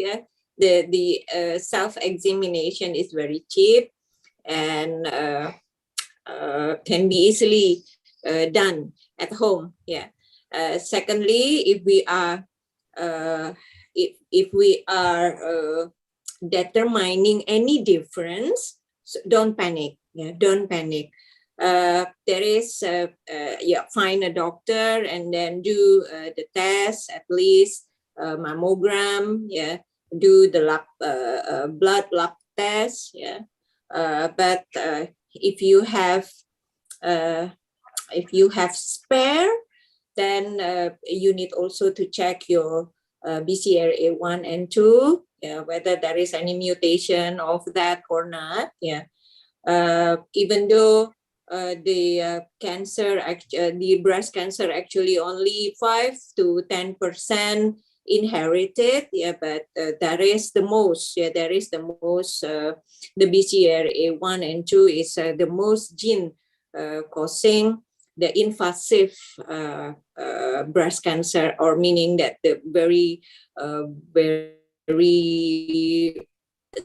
The self-examination is very cheap and can be easily done at home. Secondly, if we are determining any difference, so don't panic. Don't panic. There is find a doctor and then do the test, at least mammogram. Do the blood lab test. But if you have spare, then you need also to check your BCRA1 and 2, whether there is any mutation of that or not. Even though the breast cancer actually only 5 to 10% inherited, but that is the most. There is the most. The BCRA1 and 2 is the most gene causing the invasive breast cancer, or meaning that the very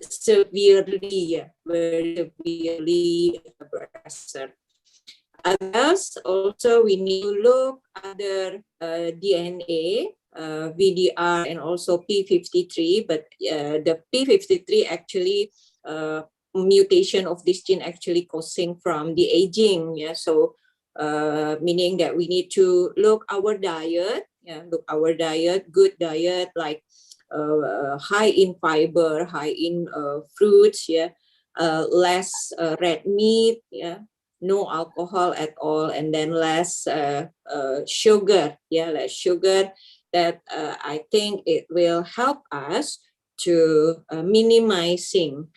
severely breast cancer. Others also, we need to look other DNA, VDR, and also P53, but the P53 actually mutation of this gene actually causing from the aging. So meaning that we need to look our diet, good diet, like high in fiber, high in fruits, less red meat, no alcohol at all, and then less sugar, less sugar. That I think it will help us to minimizing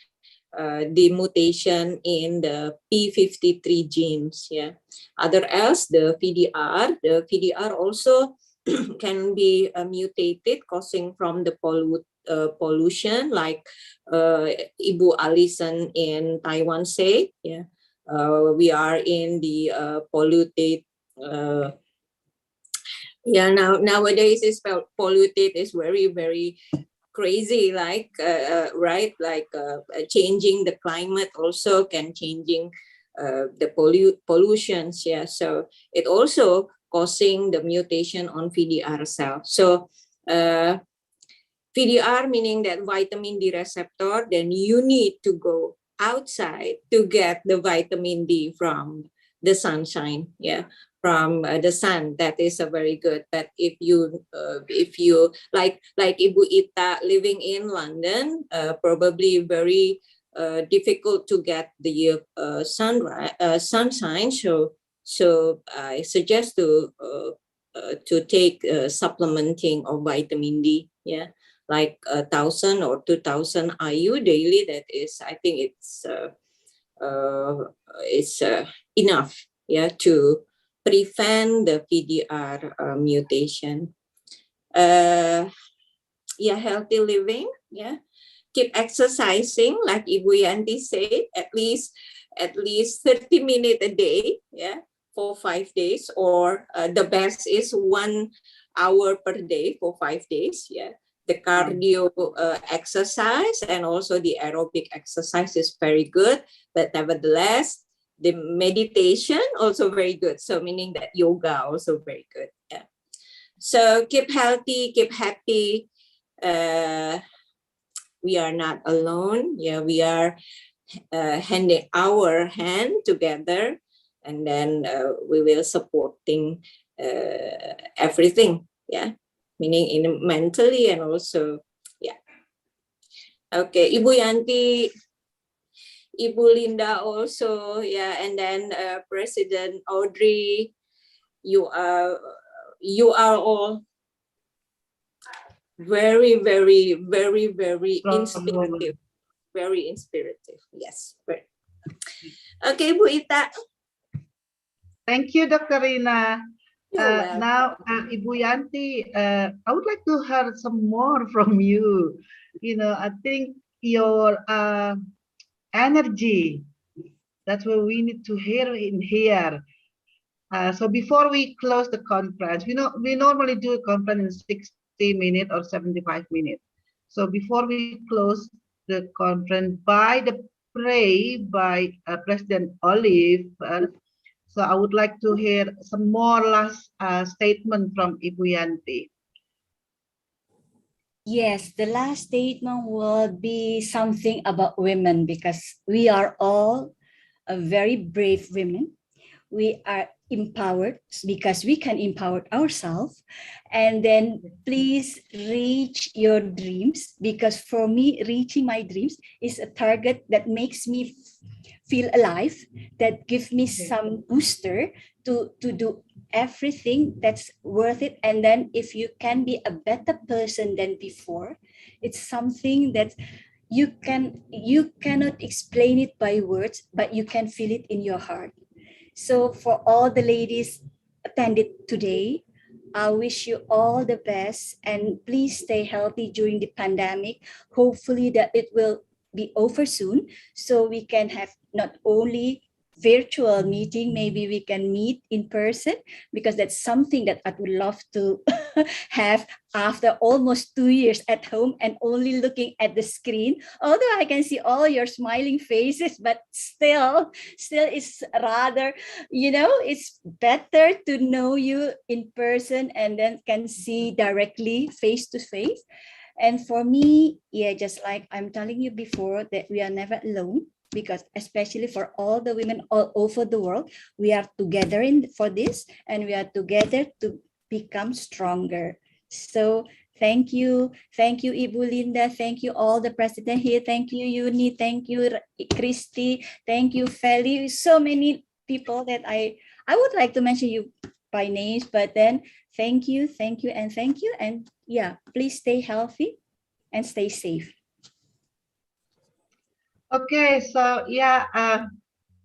the mutation in the P53 genes. Yeah. Other else, the VDR also can be mutated, causing from the pollution, like Ibu Alison in Taiwan say. Yeah. We are in the polluted. Nowadays is polluted is very crazy, like right, like changing the climate also can changing the pollutions. Yeah, so it also causing the mutation on VDR cell. So VDR meaning that vitamin D receptor, then you need to go outside to get the vitamin D from the sunshine. Yeah, from the sun. That is a very good. But if you like Ibu Ita living in London, probably very difficult to get the sunshine. So I suggest to take supplementing of vitamin D. Yeah, like 1,000 or 2,000 IU daily. That is, I think it's enough. Yeah, to prevent the VDR mutation. Yeah, healthy living. Yeah, keep exercising, like Ibu Yanti said, at least 30 minutes a day. Yeah, for 5 days, or the best is 1 hour per day for 5 days. Yeah, the cardio exercise and also the aerobic exercise is very good, but nevertheless, the meditation also very good. So meaning that yoga also very good. Yeah. So keep healthy, keep happy. We are not alone. Yeah, we are handing our hand together, and then we will supporting everything. Yeah, meaning in mentally and also, yeah. Okay, Ibu Yanti, Ibu Linda also, yeah, and then President Audrey, you are all very inspirative. Very inspirative. Yes. Okay, Bu Ita. Thank you, Dr. Rina. Now, Ibu Yanti, I would like to hear some more from you. You know, I think your energy, that's what we need to hear in here. So before we close the conference, we normally do a conference in 60 minutes or 75 minutes. So before we close the conference, pray by President Olive. So I would like to hear some more last statement from Ibu Yanti. Yes, the last statement will be something about women, because we are all very brave women. We are empowered because we can empower ourselves. And then please reach your dreams, because for me, reaching my dreams is a target that makes me feel alive, that gives me some booster to do everything that's worth it. And then if you can be a better person than before, it's something that you cannot explain it by words, but you can feel it in your heart. So for all the ladies attended today, I wish you all the best, and please stay healthy during the pandemic. Hopefully that it will be over soon, so we can have not only virtual meeting, maybe we can meet in person, because that's something that I would love to have after almost 2 years at home and only looking at the screen. Although I can see all your smiling faces, but still it's rather, it's better to know you in person and then can see directly face to face. And for me, yeah, just like I'm telling you before, that we are never alone, because especially for all the women all over the world, we are together for this, and we are together to become stronger. So thank you, Ibu Linda, thank you all the president here, thank you Yuni, thank you Christy, thank you Feli, so many people that I would like to mention you by names, but then thank you, and yeah, please stay healthy and stay safe. Okay, so yeah,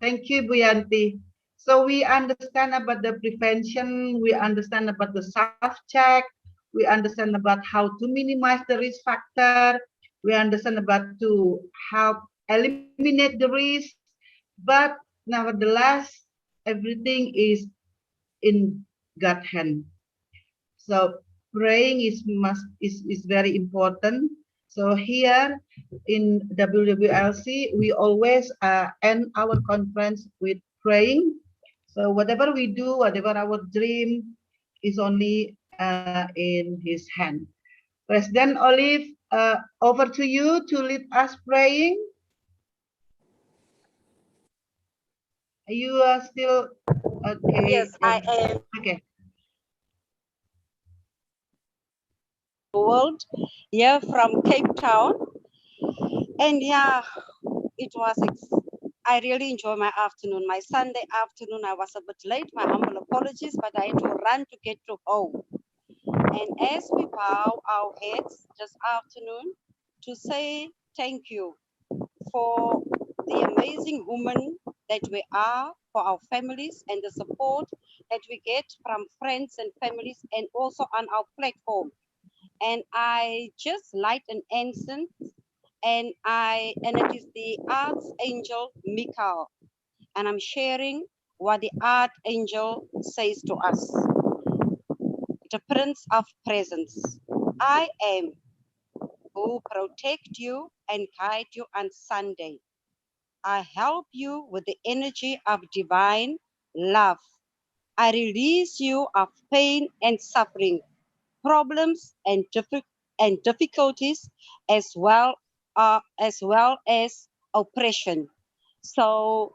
thank you, Bu Yanti. So we understand about the prevention, we understand about the self-check, we understand about how to minimize the risk factor, we understand about to help eliminate the risk, but nevertheless, everything is in God's hand. So praying is very important. So here in WWLC, we always end our conference with praying. So whatever we do, whatever our dream is only in His hand. President Olive, over to you to lead us praying. You are still okay. Yes, I am. Okay. World, yeah, from Cape Town, and yeah, it was. I really enjoyed my afternoon. My Sunday afternoon, I was a bit late. My humble apologies, but I had to run to get to home. And as we bow our heads this afternoon to say thank you for the amazing woman that we are, for our families and the support that we get from friends and families, and also on our platform. And I just light an incense, and it is the Archangel Michael, and I'm sharing what the Archangel says to us. The Prince of Presence. I am who protect you and guide you on Sunday. I help you with the energy of divine love. I release you of pain and suffering, problems and difficulties, as well as oppression. So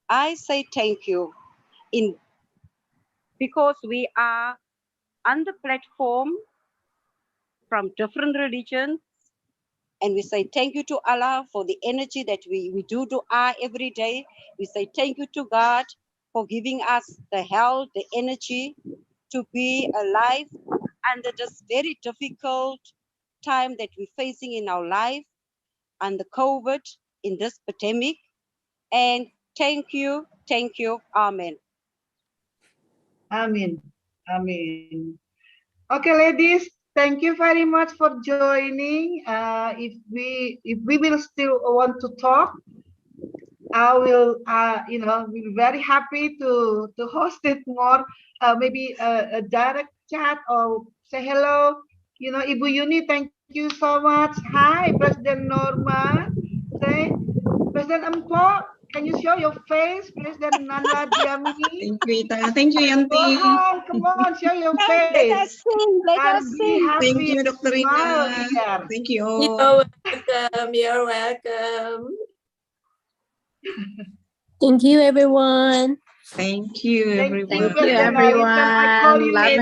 I say thank you in because we are on the platform from different religions, and we say thank you to Allah for the energy that we do dua every day. We say thank you to God for giving us the health, the energy to be alive under this very difficult time that we're facing in our life, and the COVID, in this pandemic. And thank you, amen. Amin. Amin. Okay, ladies, thank you very much for joining. If we will still want to talk, I will, be very happy to host it more. Maybe a direct chat or say hello. Ibu Yuni, thank you so much. Hi, President Norma. Say, President Empo, can you show your face, President Nanda Diami? Thank you, Ita. Thank you, Yanti. Come on, show your face. Let us sing, let us sing. Thank you, Dr. Smile Rina. here. Thank you all. You're welcome. You're welcome. Thank you, everyone. Thank you, everyone. Thank you, everyone. Love and light.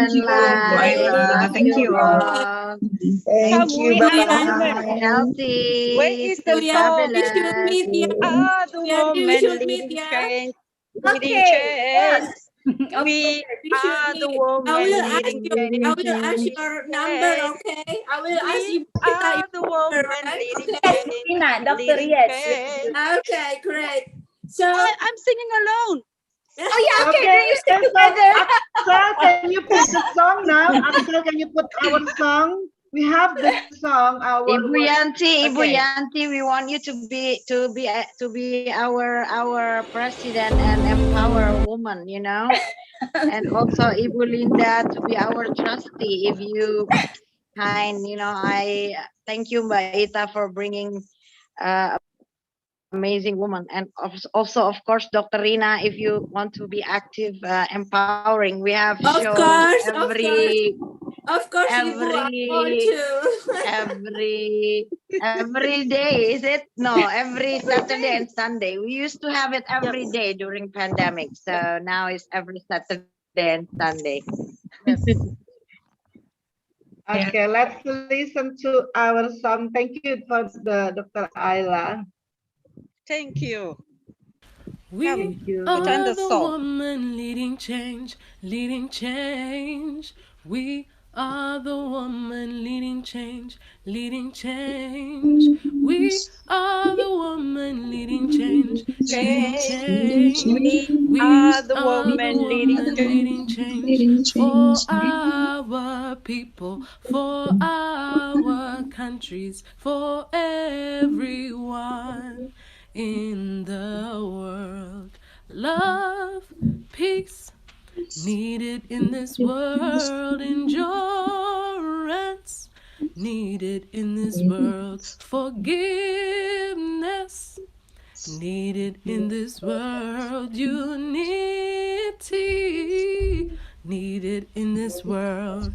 Thank you all. Thank you. Bye. Healthy. Where is the We song? should meet, yeah. The We woman should meet, leading yeah. change. Leading Okay, change. Of We should are the meet. woman leading I will ask change. your number, okay? I will ask We you are the your number, woman right? leading Okay. change. Tina, Dr. Leading Yes. change. Okay, great. So I'm singing alone. Oh yeah, okay, Okay, we sing so together. Axel, can you put the song now? Axel, can you put our song? We have the song. Ibu Yanti, Okay. we want you to be our president and empower woman, and also Ibu Linda to be our trustee. If you kind, I thank you, Mbak Ita, for bringing amazing woman, and also of course Dr. Rina, if you want to be active, empowering. We have shows every day, is it? No, every Saturday and Sunday. We used to have it every day during pandemic, so now it's every Saturday and Sunday. Yes. Okay, let's listen to our song. Thank you for the Dr. Ayla. Thank you. We Put on are the the song. woman leading change, leading change. We are the woman leading change, leading change. We are the woman leading change, leading change. We are the are the woman leading woman leading change for our people, for our countries, for everyone in the world. Love, peace, needed in this world, endurance, needed in this world, forgiveness, needed in this world, unity, needed in this world.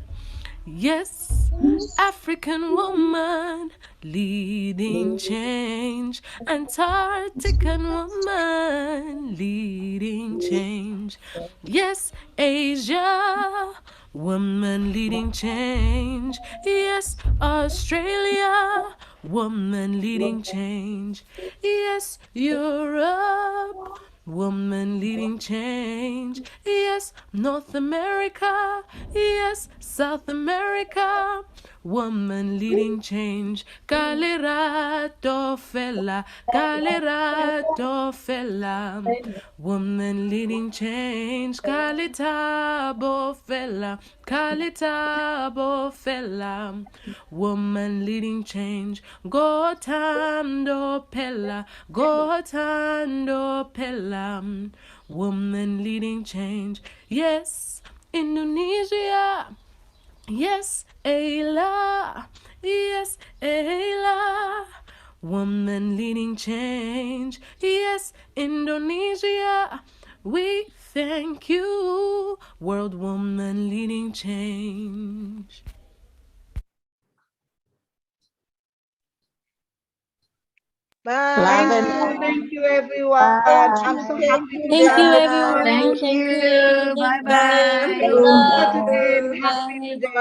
Yes, African woman leading change, Antarctican woman leading change. Yes, Asia woman leading change. Yes, Australia woman leading change. Yes, Europe woman leading change. Yes, North America. Yes, South America. Woman leading change. Kalirato fella. Kalirato fella. Woman leading change. Kalitabo fella. Kalitabo fella. Woman leading change. Gotando pella. Gotando pella. Woman leading change. Yes, Indonesia. Yes, Ayla. Yes, Ayla. Woman leading change. Yes, Indonesia. We thank you. World woman leading change. Bye. Thank you, everyone. I'm so happy today. Thank you, I'm everyone. Thank Thank you. you. Thank Bye-bye. you. so positive, happy Bye. today.